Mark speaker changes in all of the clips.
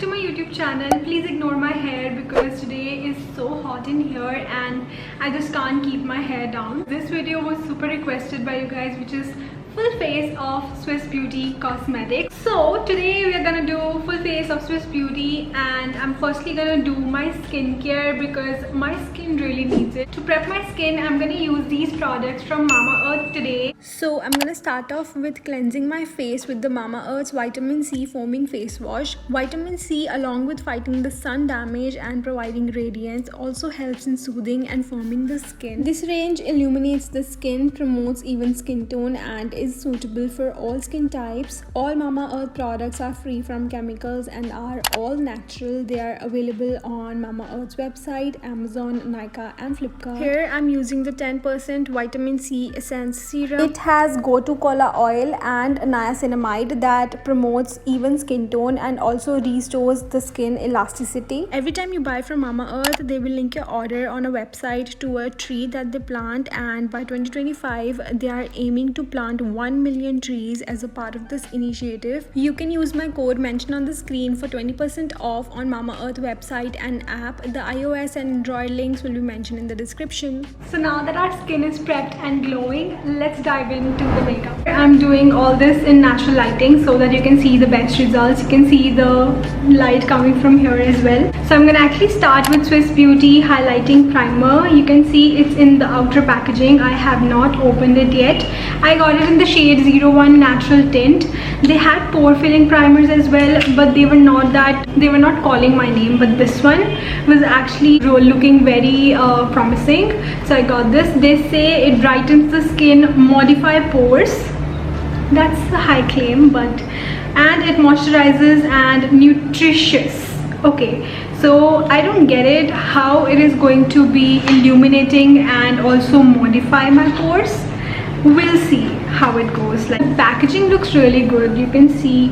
Speaker 1: to my YouTube channel. Please ignore my hair because today is so hot in here and I just can't keep my hair down. This video was super requested by you guys, which is full face of Swiss Beauty Cosmetics. So today we are gonna do full face of Swiss Beauty, and I'm firstly gonna do my skincare because my skin really needs it. To prep my skin, I'm gonna use these products from Mamaearth today. So I'm gonna start off with cleansing my face with the Mamaearth's Vitamin C Foaming Face Wash. Vitamin C, along with fighting the sun damage and providing radiance, also helps in soothing and firming the skin. This range illuminates the skin, promotes even skin tone, and is suitable for all skin types. All Mamaearth products are free from chemicals and are all natural. They are available on Mamaearth's website, Amazon, Nykaa and Flipkart. Here I'm using the 10% Vitamin C Essence Serum. It has Gotu Kola oil and niacinamide that promotes even skin tone and also restores the skin elasticity. Every time you buy from Mamaearth, they will link your order on a website to a tree that they plant, and by 2025 they are aiming to plant 1 million trees as a part of this initiative. You can use my code mentioned on the screen for 20% off on Mamaearth website and app. The iOS and Android links will be mentioned in the description. So now that our skin is prepped and glowing, let's dive into the makeup. I'm doing all this in natural lighting so that you can see the best results. You can see the light coming from here as well. So I'm gonna actually start with Swiss Beauty Highlighting Primer. You can see it's in the outer packaging. I have not opened it yet. I got it in the shade 01 Natural Tint. They had pore filling primers as well, but they were not calling my name, but this one was actually looking very promising, so I got this. They say it brightens the skin, modify pores. That's the high claim, and it moisturizes and nutritious. Okay, so I don't get it how it is going to be illuminating and also modify my pores. We'll see how it goes. Like, the packaging looks really good. You can see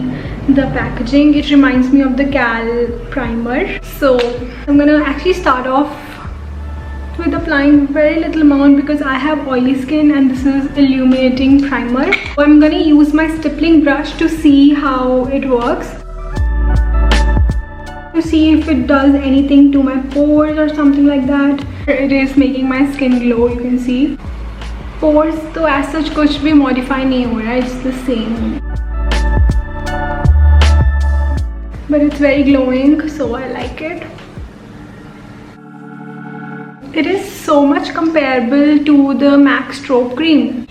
Speaker 1: the packaging. It reminds me of the Cal primer. So I'm gonna actually start off with applying very little amount because I have oily skin and this is illuminating primer. So I'm gonna use my stippling brush to see how it works, to see if it does anything to my pores or something like that. It is making my skin glow. You can see pores तो as such कुछ भी modify नहीं हो रहा है, it's the same, but it's very glowing, so I like it. It is so much comparable to the MAC Strobe Cream.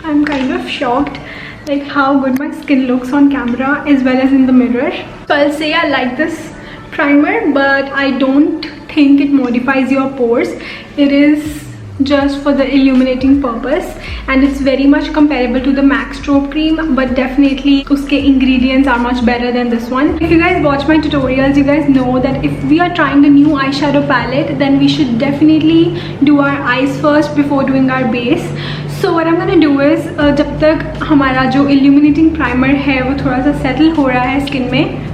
Speaker 1: I'm kind of shocked like how good my skin looks on camera as well as in the mirror. So I'll say I like this primer, but I don't think it modifies your pores. It is just for the illuminating purpose, and it's very much comparable to the MAC Strobe Cream, but definitely uske ingredients are much better than this one. If you guys watch my tutorials, you guys know that if we are trying a new eyeshadow palette, then we should definitely do our eyes first before doing our base. So what I'm gonna do is जब तक हमारा जो illuminating primer है वो थोड़ा सा settle हो रहा है skin में,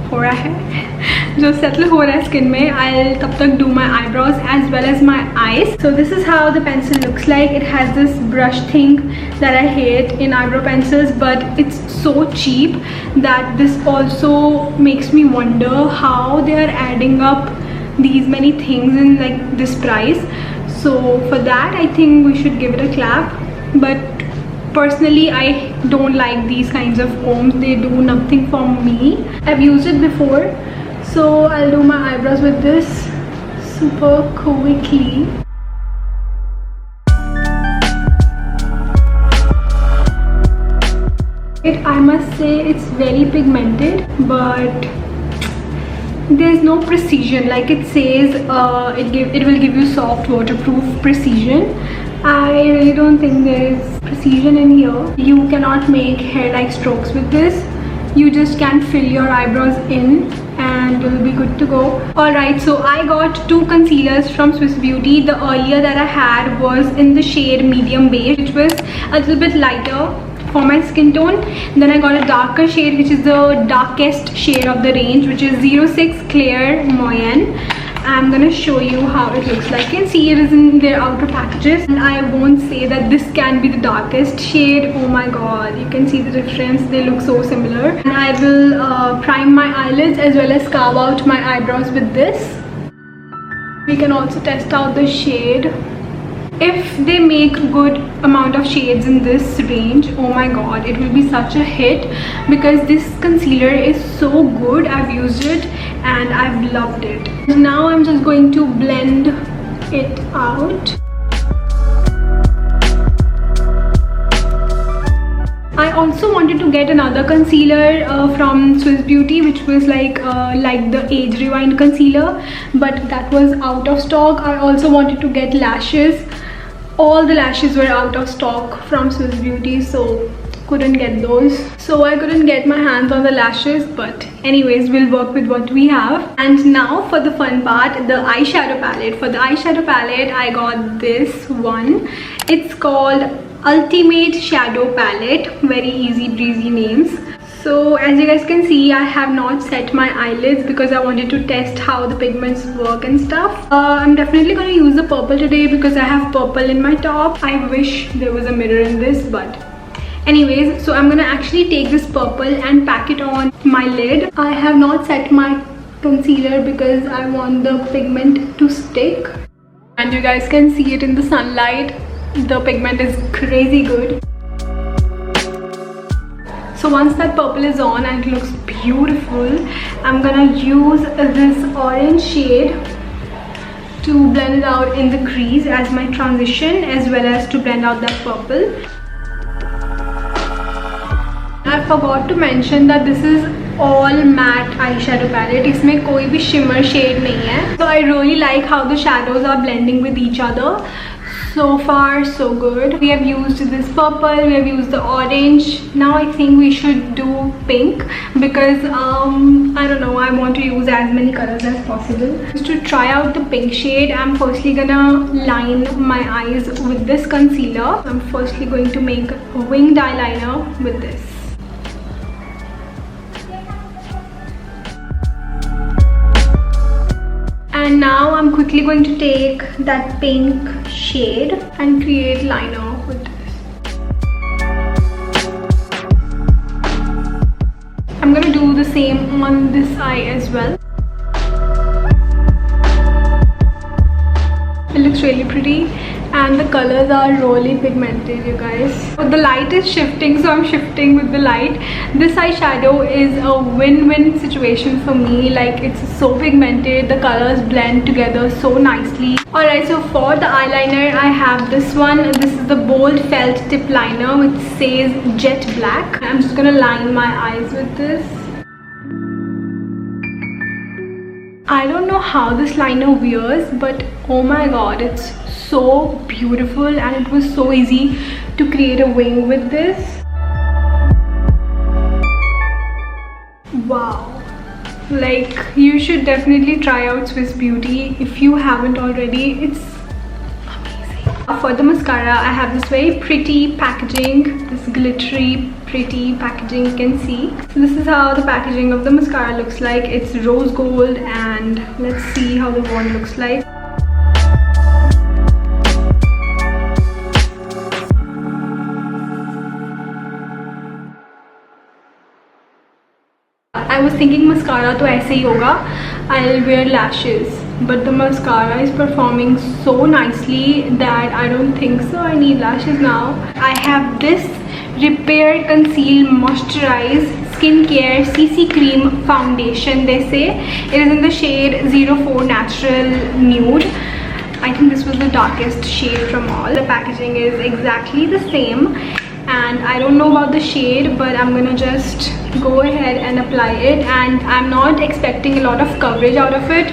Speaker 1: जो settle हो रहा है skin में, I'll तब तक do my eyebrows as well as my eyes. So this is how the pencil looks like. It has this brush thing that I hate in eyebrow pencils, but it's so cheap that this also makes me wonder how they are adding up these many things in like this price. So for that, I think we should give it a clap. But personally, I don't like these kinds of combs. They do nothing for me. I've used it before, so I'll do my eyebrows with this super quickly. I must say it's very pigmented, but there's no precision. Like it says, it will give you soft waterproof precision. I really don't think there's precision in here. You cannot make hair-like strokes with this. You just can fill your eyebrows in and you'll be good to go. Alright, so I got two concealers from Swiss Beauty. The earlier that I had was in the shade medium beige, which was a little bit lighter for my skin tone. Then I got a darker shade, which is the darkest shade of the range, which is 06 Claire Moyen. I'm gonna show you how it looks like. You can see it is in their outer packages, and I won't say that this can be the darkest shade. Oh my god, you can see the difference. They look so similar. And I will prime my eyelids as well as carve out my eyebrows with this. We can also test out the shade. If they make good amount of shades in this range, oh my god, it will be such a hit, because this concealer is so good. I've used it and I've loved it. Now I'm just going to blend it out. I also wanted to get another concealer from Swiss Beauty, which was like the Age Rewind concealer, but that was out of stock. I also wanted to get lashes. All the lashes were out of stock from Swiss Beauty, so couldn't get those. So I couldn't get my hands on the lashes, but anyways, we'll work with what we have. And now for the fun part, the eyeshadow palette. For the eyeshadow palette, I got this one. It's called Ultimate Shadow Palette. Very easy breezy names. So as you guys can see, I have not set my eyelids because I wanted to test how the pigments work and stuff. I'm definitely going to use the purple today because I have purple in my top. I wish there was a mirror in this, but anyways, so I'm going to actually take this purple and pack it on my lid. I have not set my concealer because I want the pigment to stick. And you guys can see it in the sunlight. The pigment is crazy good. So once that purple is on and it looks beautiful, I'm gonna use this orange shade to blend it out in the crease as my transition, as well as to blend out that purple. I forgot to mention that this is all matte eyeshadow palette. इसमें कोई भी shimmer shade नहीं है. So I really like how the shadows are blending with each other. So far so good. We have used this purple, we have used the orange. Now I think we should do pink, because I don't know, I want to use as many colors as possible. Just to try out the pink shade, I'm firstly gonna line my eyes with this concealer. I'm firstly going to make a winged eyeliner with this. And now I'm quickly going to take that pink shade and create liner with this. I'm gonna do the same on this eye as well. It looks really pretty and the colors are really pigmented, you guys. So the light is shifting, so I'm shifting with the light. This eyeshadow is a win-win situation for me. Like, it's so pigmented, the colors blend together so nicely. Alright, so for the eyeliner, I have this one. This is the Bold Felt Tip Liner, which says Jet Black. I'm just gonna line my eyes with this. I don't know how this liner wears, but oh my god, it's so beautiful, and it was so easy to create a wing with this. Wow, like, you should definitely try out Swiss Beauty if you haven't already. It's amazing. For the mascara, I have this very pretty packaging, this glittery pretty packaging, you can see. So this is how the packaging of the mascara looks like. It's rose gold, and let's see how the wand looks like. I was thinking mascara to aise hi hoga, I'll wear lashes, but the mascara is performing so nicely that I don't think so I need lashes now. I have this Repair, Conceal, Moisturize Skincare CC Cream Foundation, they say. It is in the shade 04 Natural Nude. I think this was the darkest shade from all. The packaging is exactly the same, and I don't know about the shade, but I'm gonna just go ahead and apply it. And I'm not expecting a lot of coverage out of it,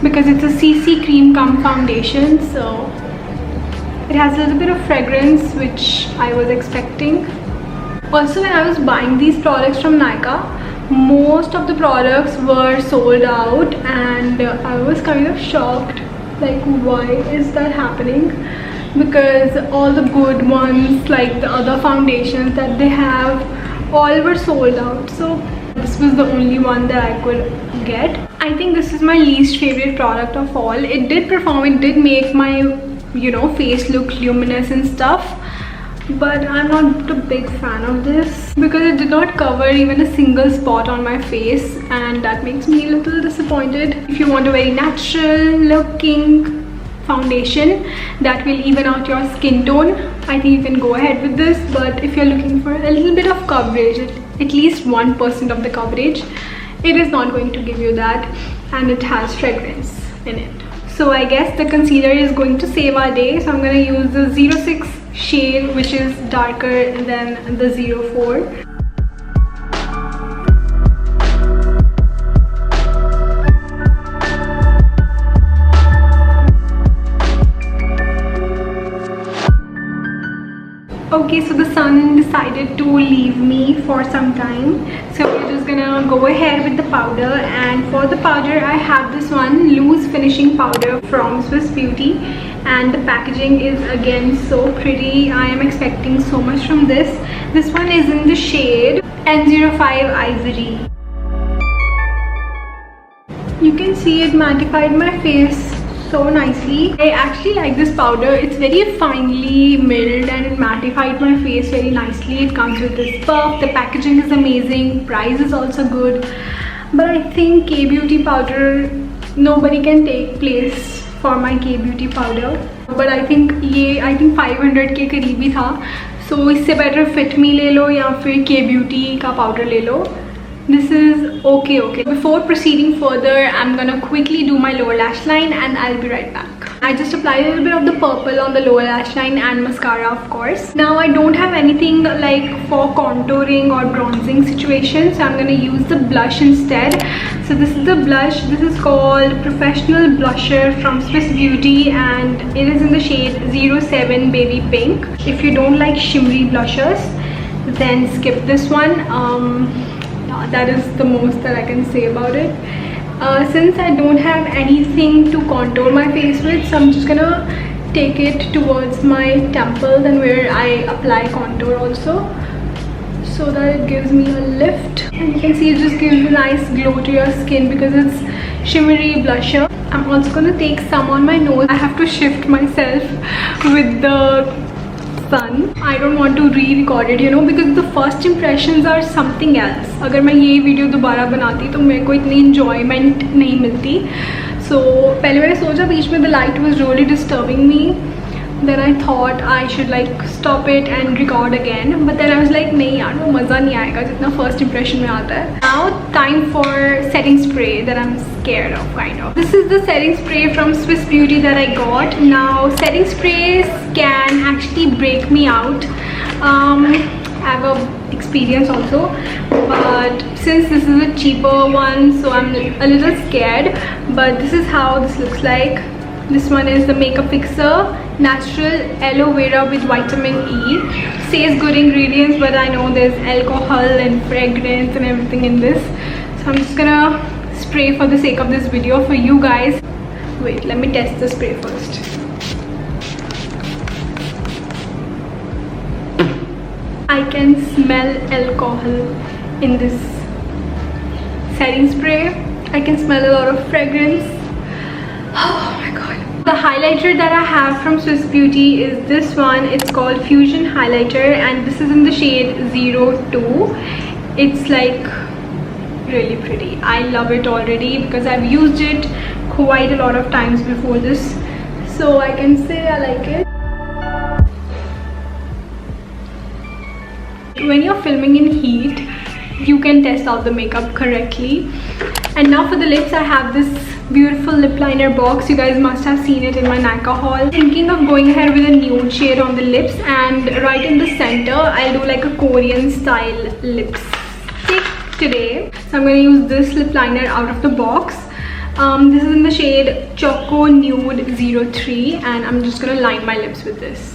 Speaker 1: because it's a CC cream cum foundation, so it has a little bit of fragrance, which I was expecting. Also, when I was buying these products from Nykaa, most of the products were sold out, and I was kind of shocked, like, why is that happening? Because all the good ones, like the other foundations that they have, all were sold out. So This was the only one that I could get. I think this is my least favorite product of all. It did perform, it did make my, you know, face look luminous and stuff, but I'm not a big fan of this because it did not cover even a single spot on my face, and that makes me a little disappointed. If you want a very natural looking foundation that will even out your skin tone, I think you can go ahead with this. But if you're looking for a little bit of coverage, at least 1% of the coverage, it is not going to give you that, and it has fragrance in it. So I guess the concealer is going to save our day. So I'm going to use the 06 shade, which is darker than the 04. Okay, so the sun decided to leave me for some time, so we're just gonna go ahead with the powder. And for the powder, I have this one loose finishing powder from Swiss Beauty, and the packaging is again so pretty. I am expecting so much from this. This one is in the shade N05 Ivory. You can see it mattified my face so nicely. I actually like this powder. It's very finely milled and it mattified my face very nicely. It comes with this puff. The packaging is amazing. Price is also good. But I think K-Beauty powder, nobody can take place for my K-Beauty powder. But I think 500 के करीब ही था. So इससे better Fit Me ले लो या फिर K-Beauty का powder ले लो. This is okay. Before proceeding further, I'm gonna quickly do my lower lash line and I'll be right back. I just applied a little bit of the purple on the lower lash line and mascara, of course. Now I don't have anything like for contouring or bronzing situation, so I'm gonna use the blush instead. So this is the blush. This is called Professional Blusher from Swiss Beauty, and it is in the shade 07 Baby Pink. If you don't like shimmery blushers, then skip this one. That is the most that I can say about it. Since I don't have anything to contour my face with, so I'm just gonna take it towards my temples and where I apply contour also, so that it gives me a lift. And you can see it just gives a nice glow to your skin because it's shimmery blusher. I'm also gonna take some on my nose. I have to shift myself with the sun. I don't want to re-record it, you know, because the first impressions are something else. अगर मैं ये video दोबारा बनाती तो मेरे को इतनी enjoyment नहीं मिलती. So पहले मैंने सोचा बीच में the light was really disturbing me. Then I thought I should like stop it and record again. But then I was like, नहीं यार, वो मज़ा नहीं आएगा जितना first impression में आता है. Now time for setting spray that I'm scared of, kind of. This is the setting spray from Swiss Beauty that I got. Now setting sprays can actually break me out. I have a experience also, but since this is a cheaper one, so I'm a little scared. But this is how this looks like. This one is the Makeup Fixer Natural Aloe Vera with Vitamin E. Says good ingredients, but I know there's alcohol and fragrance and everything in this. So I'm just gonna spray for the sake of this video for you guys. Wait, let me test the spray first. I can smell alcohol in this setting spray. I can smell a lot of fragrance. Oh my god. The highlighter that I have from Swiss Beauty is this one. It's called Fusion Highlighter, and this is in the shade 02. It's like really pretty. I love it already because I've used it quite a lot of times before this, so I can say I like it. When you're filming in heat, you can test out the makeup correctly. And now for the lips, I have this beautiful lip liner box. You guys must have seen it in my Nykaa haul. Thinking of going ahead with a nude shade on the lips, and right in the center I'll do like a Korean style lipstick today. So I'm going to use this lip liner out of the box. This is in the shade Choco Nude 03, and I'm just going to line my lips with this.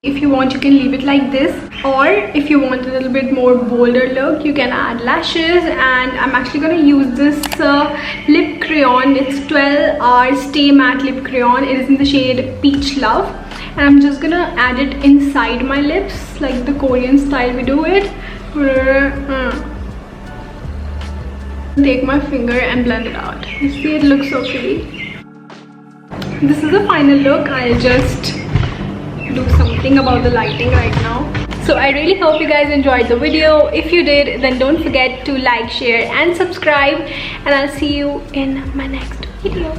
Speaker 1: If you want, you can leave it like this, or if you want a little bit more bolder look, you can add lashes. And I'm actually going to use this lip crayon. It's 12 Hour Stay Matte Lip Crayon. It is in the shade Peach Love, and I'm just gonna add it inside my lips like the Korean style we do it. Take my finger and blend it out. You see, it looks so pretty. This is the final look. I'll just do something about the lighting right now. So I really hope you guys enjoyed the video. If you did, then don't forget to like, share and subscribe, and I'll see you in my next video.